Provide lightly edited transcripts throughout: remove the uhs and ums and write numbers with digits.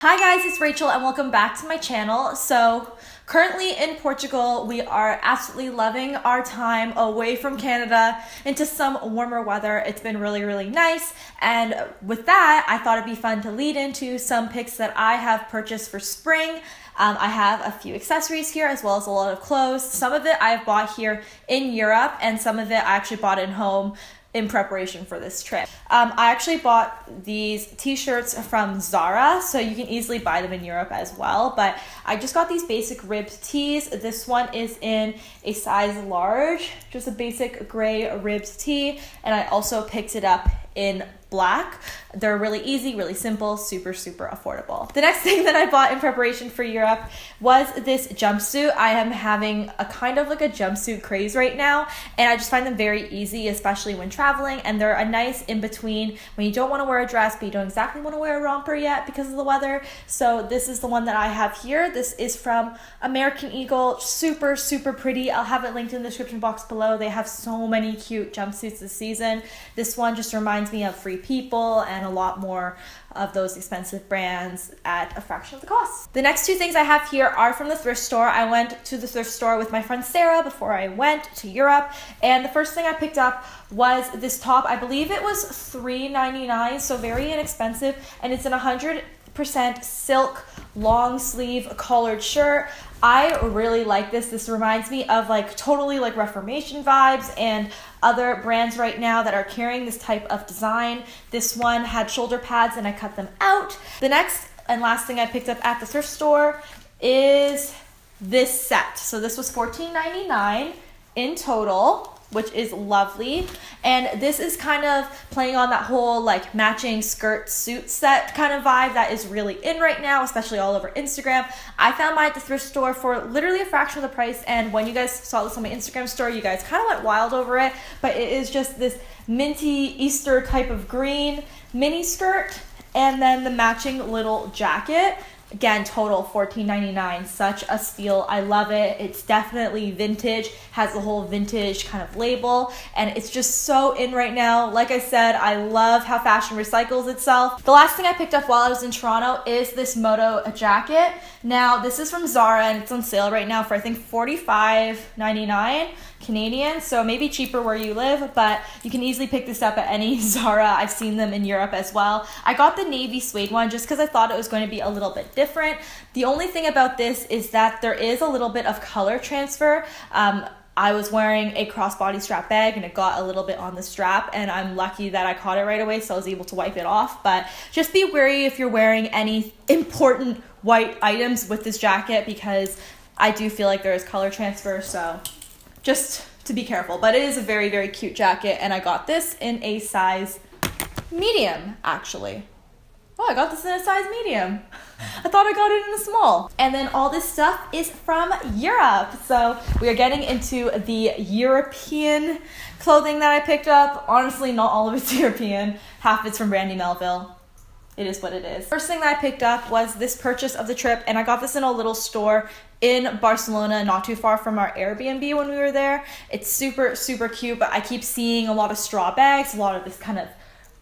Hi guys, it's Rachel and welcome back to my channel. So currently in Portugal, we are absolutely loving our time away from Canada into some warmer weather. It's been really nice, and with that I thought it'd be fun to lead into some picks that I have purchased for spring. I have a few accessories here as well as a lot of clothes. Some of it I've bought here in Europe and some of it I actually bought at home in preparation for this trip. I actually bought these t-shirts from Zara, so you can easily buy them in Europe as well, but I just got these basic ribbed tees. This one is in a size large, just a basic gray ribbed tee, and I also picked it up in black. They're really easy, really simple, super affordable. The next thing that I bought in preparation for Europe was this jumpsuit. I am having a kind of like a jumpsuit craze right now, and I just find them very easy, especially when traveling, and they're a nice in-between when you don't want to wear a dress but you don't exactly want to wear a romper yet because of the weather. So this is the one that I have here. This is from American Eagle. Super pretty. I'll have it linked in the description box below. They have so many cute jumpsuits this season. This one just reminds me of Free People and a lot more of those expensive brands at a fraction of the cost. The next two things I have here are from the thrift store. I went to the thrift store with my friend Sarah before I went to Europe, and the first thing I picked up was this top. I believe it was $3.99, so very inexpensive, and it's an 100% silk long sleeve collared shirt. I really like this. This reminds me of like totally like Reformation vibes and other brands right now that are carrying this type of design. This one had shoulder pads and I cut them out. The next and last thing I picked up at the thrift store is this set. So this was $14.99 in total, which is lovely, and this is kind of playing on that whole like matching skirt suit set kind of vibe that is really in right now, especially all over Instagram. I found mine at the thrift store for literally a fraction of the price, and when you guys saw this on my Instagram story, you guys kind of went wild over it, but it is just this minty Easter type of green mini skirt and then the matching little jacket. Again, total $14.99, such a steal. I love it. It's definitely vintage, has the whole vintage kind of label, and it's just so in right now. Like I said, I love how fashion recycles itself. The last thing I picked up while I was in Toronto is this moto jacket. Now, this is from Zara, and it's on sale right now for I think $45.99 Canadian, so maybe cheaper where you live, but you can easily pick this up at any Zara. I've seen them in Europe as well. I got the navy suede one just because I thought it was going to be a little bit different. The only thing about this is that there is a little bit of color transfer. I was wearing a crossbody strap bag and it got a little bit on the strap, and I'm lucky that I caught it right away, so I was able to wipe it off. But just be wary if you're wearing any important white items with this jacket, because I do feel like there is color transfer, so just to be careful. But it is a very cute jacket, and I got this in a size medium, actually. Oh, I got this in a size medium. I thought I got it in a small. And then all this stuff is from Europe. So we are getting into the European clothing that I picked up. Honestly, not all of it's European. Half of it's from Brandy Melville. It is what it is. First thing that I picked up was this purchase of the trip, and I got this in a little store in Barcelona, not too far from our Airbnb when we were there. It's super cute, but I keep seeing a lot of straw bags, a lot of this kind of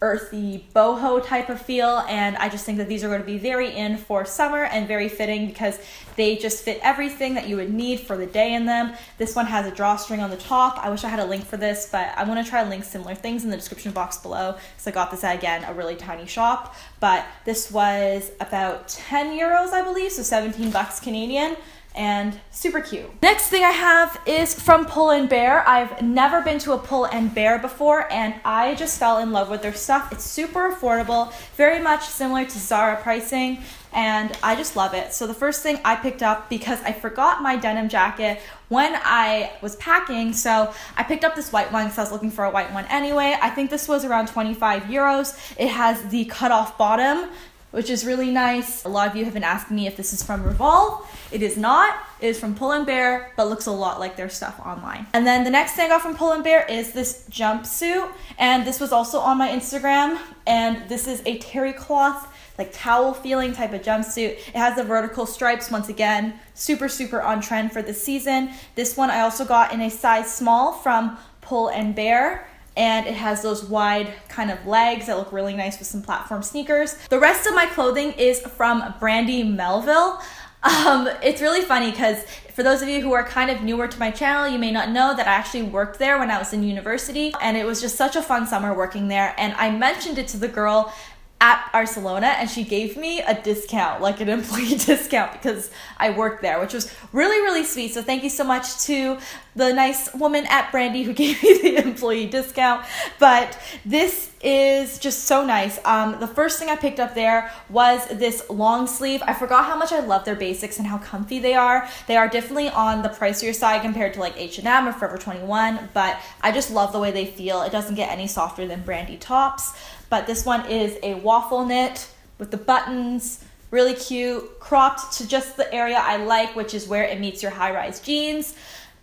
earthy boho type of feel, and I just think that these are going to be very in for summer and very fitting because they just fit everything that you would need for the day in them. This one has a drawstring on the top. I wish I had a link for this, but I want to try to link similar things in the description box below, because I got this at, again, a really tiny shop, but this was about 10 euros, I believe, so 17 bucks Canadian, and super cute. Next thing I have is from Pull & Bear. I've never been to a Pull & Bear before, and I just fell in love with their stuff. It's super affordable, very much similar to Zara pricing, and I just love it. So the first thing I picked up, because I forgot my denim jacket when I was packing, so I picked up this white one because I was looking for a white one anyway. I think this was around 25 euros. It has the cut-off bottom, which is really nice. A lot of you have been asking me if this is from Revolve. It is not. It is from Pull & Bear, but looks a lot like their stuff online. And then the next thing I got from Pull & Bear is this jumpsuit, and this was also on my Instagram, and this is a terry cloth, like towel feeling type of jumpsuit. It has the vertical stripes, once again, super on trend for this season. This one I also got in a size small from Pull & Bear. and it has those wide kind of legs that look really nice with some platform sneakers. The rest of my clothing is from Brandy Melville. It's really funny because for those of you who are kind of newer to my channel, you may not know that I actually worked there when I was in university, and it was just such a fun summer working there. And I mentioned it to the girl at Barcelona, and she gave me a discount, like an employee discount, because I worked there, which was really, really sweet. So thank you so much to the nice woman at Brandy who gave me the employee discount. But this is just so nice. The first thing I picked up there was this long sleeve. I forgot how much I love their basics and how comfy they are. They are definitely on the pricier side compared to like H&M or Forever 21, but I just love the way they feel. It doesn't get any softer than Brandy tops. But this one is a waffle knit with the buttons, really cute, cropped to just the area I like, which is where it meets your high-rise jeans.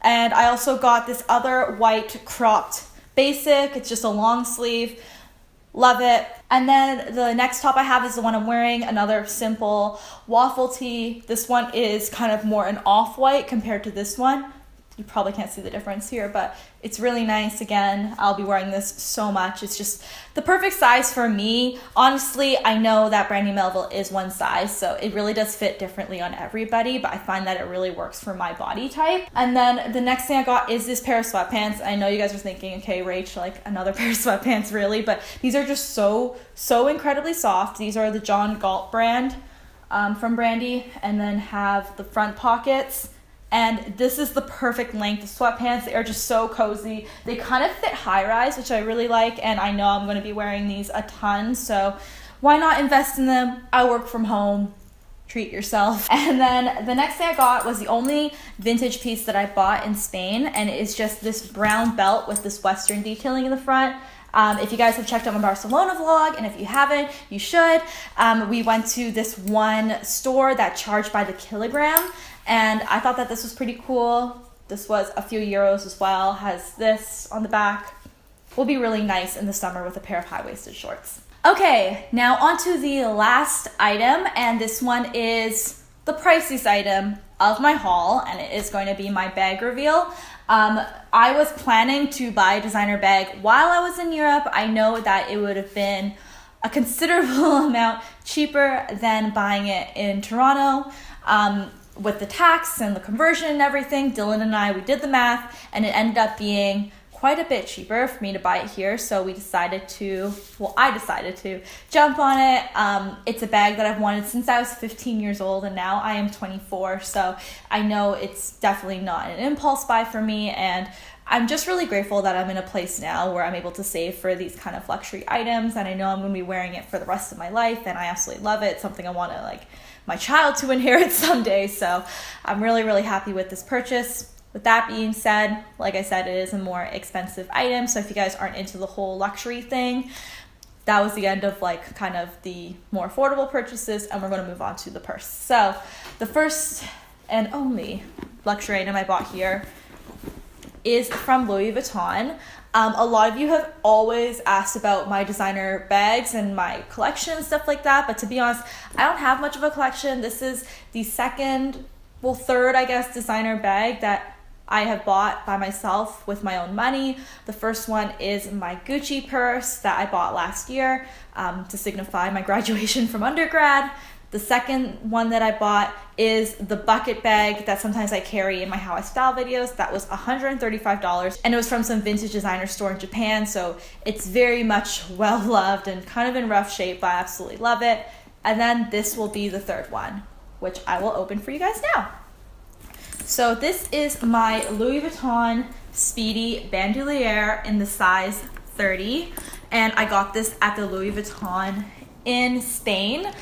And I also got this other white cropped basic. It's just a long sleeve. Love it. And then the next top I have is the one I'm wearing, another simple waffle tee. This one is kind of more an off-white compared to this one. You probably can't see the difference here, but it's really nice. Again, I'll be wearing this so much. It's just the perfect size for me. Honestly, I know that Brandy Melville is one size, so it really does fit differently on everybody, but I find that it really works for my body type. And then the next thing I got is this pair of sweatpants. I know you guys are thinking, okay, Rach, like another pair of sweatpants, really? But these are just so incredibly soft. These are the John Galt brand from Brandy, and then have the front pockets. And this is the perfect length of sweatpants. They are just so cozy. They kind of fit high rise, which I really like, and I know I'm going to be wearing these a ton, so why not invest in them? I work from home. Treat yourself. And then the next thing I got was the only vintage piece that I bought in Spain, and it is just this brown belt with this Western detailing in the front. If you guys have checked out my Barcelona vlog, and if you haven't, you should. We went to this one store that charged by the kilogram, and I thought that this was pretty cool. This was a few euros as well. Has this on the back. Will be really nice in the summer with a pair of high-waisted shorts. Okay, now on to the last item, and this one is the priciest item of my haul, and it is going to be my bag reveal. I was planning to buy a designer bag while I was in Europe. I know that it would have been a considerable amount cheaper than buying it in Toronto. With the tax and the conversion and everything, Dylan and I, we did the math, and it ended up being quite a bit cheaper for me to buy it here. So we decided to, well, I decided to jump on it. It's a bag that I've wanted since I was 15 years old, and now I am 24. So I know it's definitely not an impulse buy for me, and I'm just really grateful that I'm in a place now where I'm able to save for these kind of luxury items, and I know I'm going to be wearing it for the rest of my life, and I absolutely love it. It's something I want to, like, my child to inherit someday. So I'm really, really happy with this purchase. With that being said, like I said, it is a more expensive item. So if you guys aren't into the whole luxury thing, that was the end of like kind of the more affordable purchases, and we're going to move on to the purse. So the first and only luxury item I bought here is from Louis Vuitton. A lot of you have always asked about my designer bags and my collection and stuff like that, but to be honest, I don't have much of a collection. This is the third, I guess, designer bag that I have bought by myself with my own money. The first one is my Gucci purse that I bought last year to signify my graduation from undergrad. The second one that I bought is the bucket bag that sometimes I carry in my How I Style videos. That was $135, and it was from some vintage designer store in Japan, so it's very much well loved and kind of in rough shape, but I absolutely love it. And then this will be the third one, which I will open for you guys now. So this is my Louis Vuitton Speedy Bandoulière in the size 30, and I got this at the Louis Vuitton in Spain.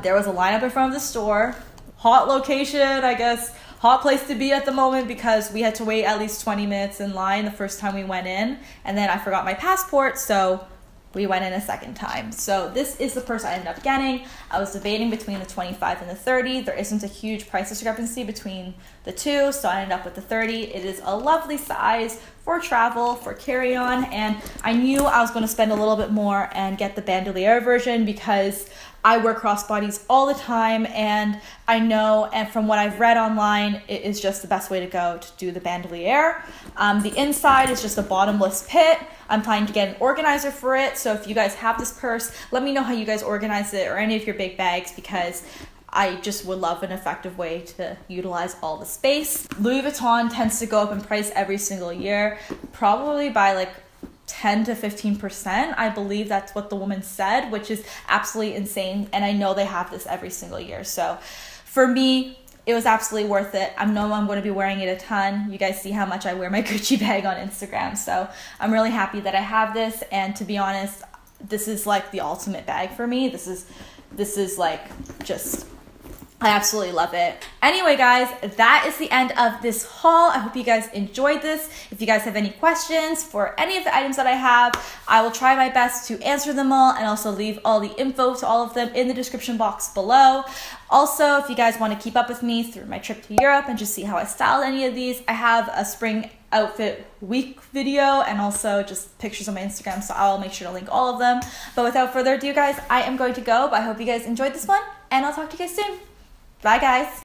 There was a lineup in front of the store. Hot location, I guess, hot place to be at the moment, because we had to wait at least 20 minutes in line the first time we went in, and then I forgot my passport, so we went in a second time. So this is the purse I ended up getting. I was debating between the 25 and the 30. There isn't a huge price discrepancy between the two, so I ended up with the 30. It is a lovely size for travel, for carry-on, and I knew I was going to spend a little bit more and get the bandolier version because I wear crossbodies all the time, and I know, and from what I've read online, it is just the best way to go to do the bandolier. The inside is just a bottomless pit. I'm planning to get an organizer for it, so if you guys have this purse, let me know how you guys organize it or any of your big bags, because I just would love an effective way to utilize all the space. Louis Vuitton tends to go up in price every single year, probably by like 10 to 15%. I believe that's what the woman said, which is absolutely insane. And I know they have this every single year. So for me, it was absolutely worth it. I know I'm going to be wearing it a ton. You guys see how much I wear my Gucci bag on Instagram. So I'm really happy that I have this. And to be honest, this is like the ultimate bag for me. This is like just, I absolutely love it. Anyway, guys, that is the end of this haul. I hope you guys enjoyed this. If you guys have any questions for any of the items that I have, I will try my best to answer them all and also leave all the info to all of them in the description box below. Also, if you guys want to keep up with me through my trip to Europe and just see how I styled any of these, I have a spring outfit week video and also just pictures on my Instagram, so I'll make sure to link all of them. But without further ado, guys, I am going to go, but I hope you guys enjoyed this one, and I'll talk to you guys soon. Bye, guys.